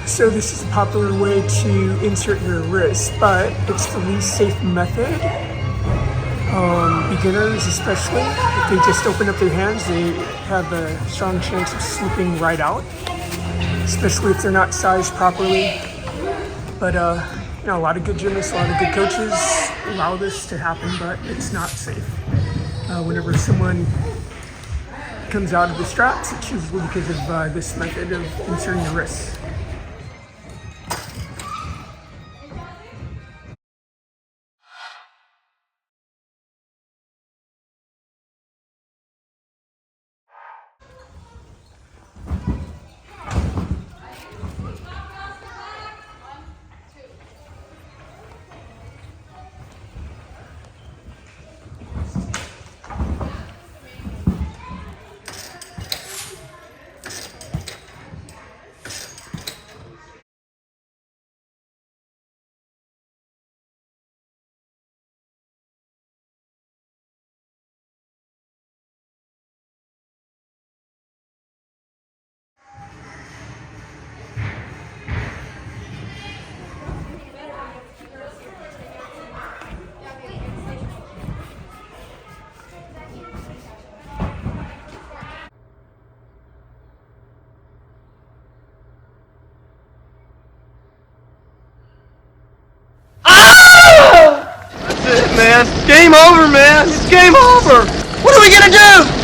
So this is a popular way to insert your wrist, but it's the least safe method. Beginners especially, if they just open up their hands, they have a strong chance of slipping right out, especially if they're not sized properly. But a lot of good gymnasts, a lot of good coaches allow this to happen, but it's not safe. Whenever someone comes out of the straps, it's usually because of this method of inserting the wrists. Man, game over, man. It's game over. What are we gonna do?